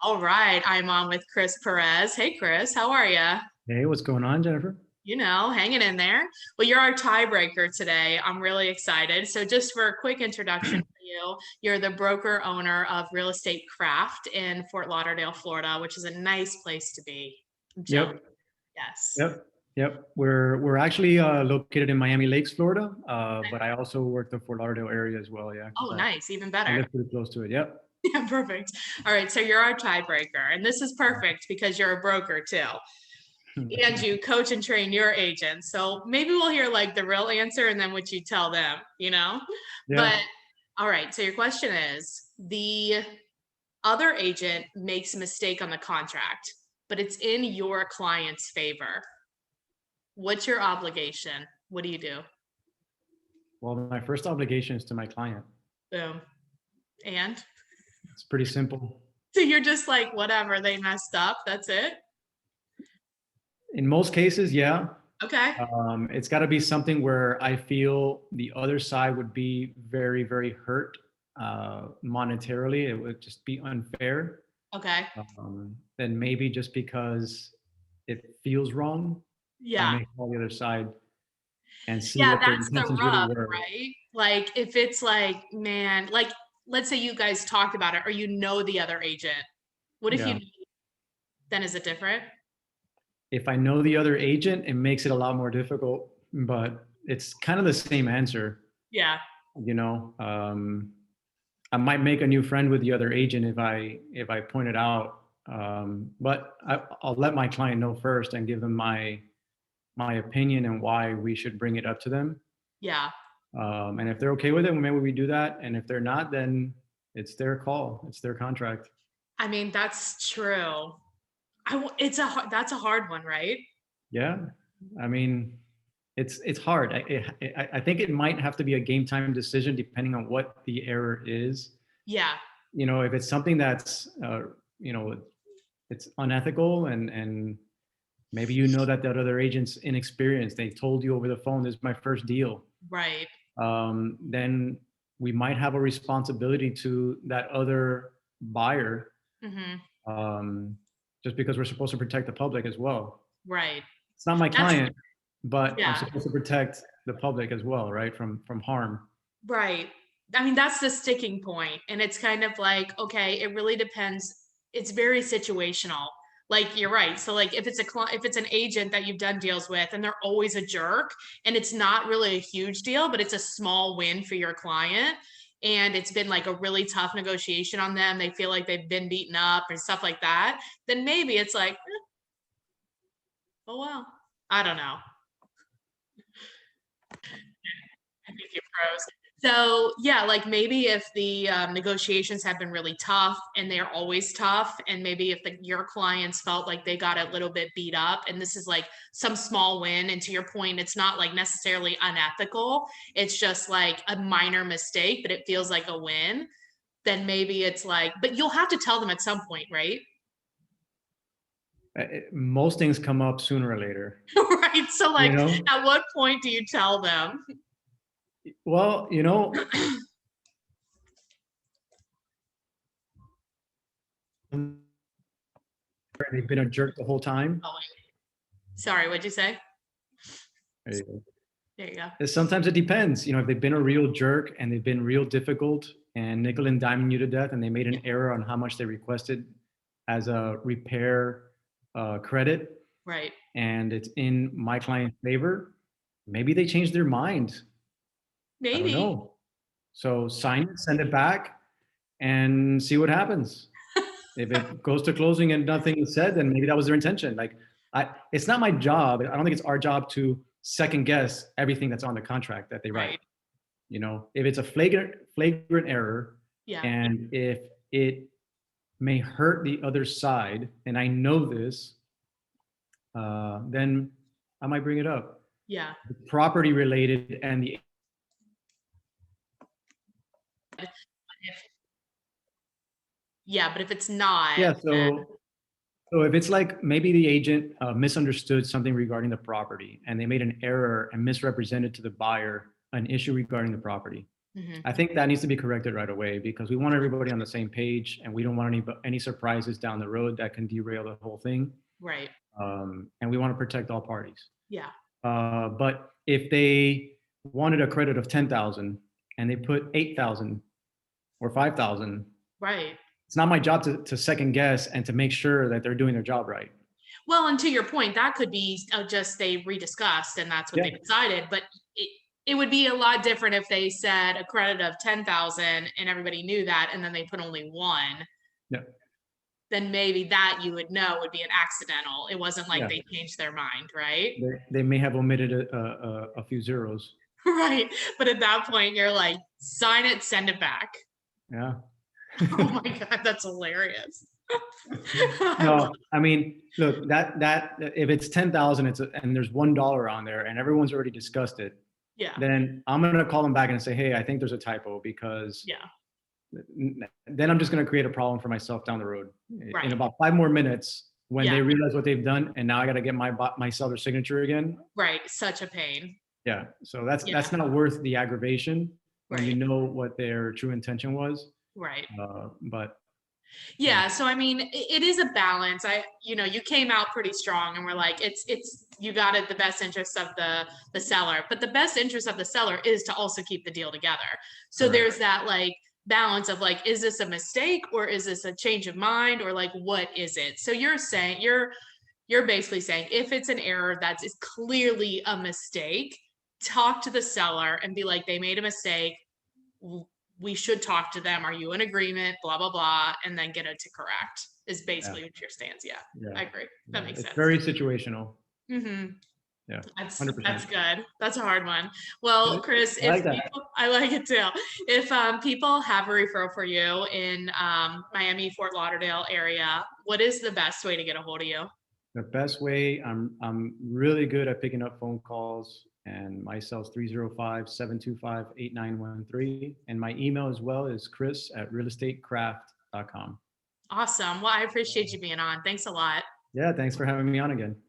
All right, I'm on with Chris Perez. Hey, Chris, how are you? Hey, what's going on, Jennifer? Hanging in there. Well, you're our tiebreaker today. I'm really excited. So, just for a quick introduction for you, you're the broker owner of Real Estate Craft in Fort Lauderdale, Florida, which is a nice place to be. I'm jealous. Yep, Yes. yep. We're actually located in Miami Lakes, Florida, but I also work the Fort Lauderdale area as well. Yeah, because Oh, nice. Even I better. live pretty close to it. Yep. Yeah, perfect. All right. So, you're our tiebreaker. And this is perfect because you're a broker too. And you coach and train your agents. So maybe we'll hear like the real answer and then what you tell them. Yeah. But all right. So your question is the other agent makes a mistake on the contract, but it's in your client's favor. What's your obligation? What do you do? Well, my first obligation is to my client. Boom. And It's pretty simple. so you're just like, whatever, they messed up. That's it. In most cases, yeah. Okay. It's got to be something where I feel the other side would be very, very hurt monetarily. It would just be unfair. Okay. Then maybe just because it feels wrong, I Yeah. may call the other side and see Yeah, what their that's the intentions really rub, were. right? Like if it's like, man, like let's say you guys talked about it or you know the other agent. What if Yeah. you then is it different? If I know the other agent, it makes it a lot more difficult, but it's kind of the same answer, Yeah. you know. I might make a new friend with the other agent if I point it out. But I'll let my client know first and give them my opinion and why we should bring it up to them. Yeah. And if they're okay with it, maybe we do that. And if they're not, then it's their call. It's their contract. I mean, that's true. That's a hard one, right? Yeah. I mean, it's hard. I think it might have to be a game time decision depending on what the error is. Yeah. You know, if it's something that's you know, it's unethical and maybe you know that other agent's inexperienced. They told you over the phone, "This is my first deal." Right. Then we might have a responsibility to that other buyer, Hmm. um, just because we're supposed to protect the public as well. Right. It's not my That's client, but I'm yeah. supposed to protect the public as well, right? From harm. Right. I mean, that's the sticking point, and it's kind of like, okay, it really depends. It's very situational. Like you're right. So like if it's an agent that you've done deals with and they're always a jerk and it's not really a huge deal, but it's a small win for your client and it's been like a really tough negotiation on them, they feel like they've been beaten up and stuff like that, then maybe it's like, oh well, I don't know. I think you froze. So yeah, like maybe if the negotiations have been really tough and they're always tough, and maybe if your clients felt like they got a little bit beat up, and this is like some small win, and to your point, it's not like necessarily unethical, it's just like a minor mistake, but it feels like a win. Then maybe it's like, but you'll have to tell them at some point, right? Most things come up sooner or later, Right. So you like, know. at what point do you tell them? Well, you know, they've been a jerk the whole time. Oh, sorry, what'd you say? There you go. There you go. Sometimes it depends. You know, if they've been a real jerk and they've been real difficult and nickel and diming you to death, and they made Yeah. an error on how much they requested as a repair credit, Right. and it's in my client's favor, maybe they changed their mind. I don't Maybe. know. So sign it, send it back, and see what happens. If it goes to closing and nothing is said, then maybe that was their intention. Like, it's not my job. I don't think it's our job to second guess everything that's on the contract that they write. Right. You know, if it's a flagrant error, Yeah. and if it may hurt the other side, and I know this, then I might bring it up. Yeah. The property related and the Yeah, but if it's not, yeah. then So if it's like maybe the agent misunderstood something regarding the property and they made an error and misrepresented to the buyer an issue regarding the property, Mhm. I think that needs to be corrected right away because we want everybody on the same page and we don't want any surprises down the road that can derail the whole thing. Right. And we want to protect all parties. Yeah. But if they wanted a credit of 10,000 and they put 8,000 or 5,000, Right. it's not my job to second guess and to make sure that they're doing their job right. Well, and to your point, that could be just they rediscussed and that's what Yeah. they decided. But it would be a lot different if they said a credit of 10,000 and everybody knew that, and then they put only one. Yeah. Then maybe that you would know would be an accidental. It wasn't like Yeah. they changed their mind, right? They may have omitted a few zeros. Right. But at that point, you're like, sign it, send it back. Yeah. Oh my God, that's hilarious. No, I mean, look, that if it's 10,000, and there's $1 on there, and everyone's already discussed it, Yeah. then I'm gonna call them back and say, hey, I think there's a typo because Yeah. then I'm just gonna create a problem for myself down the road. Right. In about 5 more minutes, when Yeah. they realize what they've done, and now I got to get my seller's signature again. Right. Such a pain. Yeah, so that's Yeah. not worth the aggravation when you Right. know what their true intention was. Right. But Yeah. So I mean, it is a balance. You came out pretty strong and we're like, it's you got it the best interest of the seller, but the best interest of the seller is to also keep the deal together. So Correct. there's that like balance of like, is this a mistake or is this a change of mind or like what is it? So you're basically saying if it's an error that is clearly a mistake, talk to the seller and be like, they made a mistake. We should talk to them. Are you in agreement? Blah, blah, blah. And then get it to correct is basically what your stance. Yeah, yeah, I agree. That makes it's sense. very situational. Hmm. Yeah, That's 100%. good. That's a hard one. Well, Chris, I like that. I like it too. If people have a referral for you in Miami, Fort Lauderdale area, what is the best way to get a hold of you? The best way, I'm really good at picking up phone calls, and my cell's 305-725-8913. And my email as well is chris@realestatecraft.com. Awesome. Well, I appreciate you being on. Thanks a lot. Yeah, thanks for having me on again.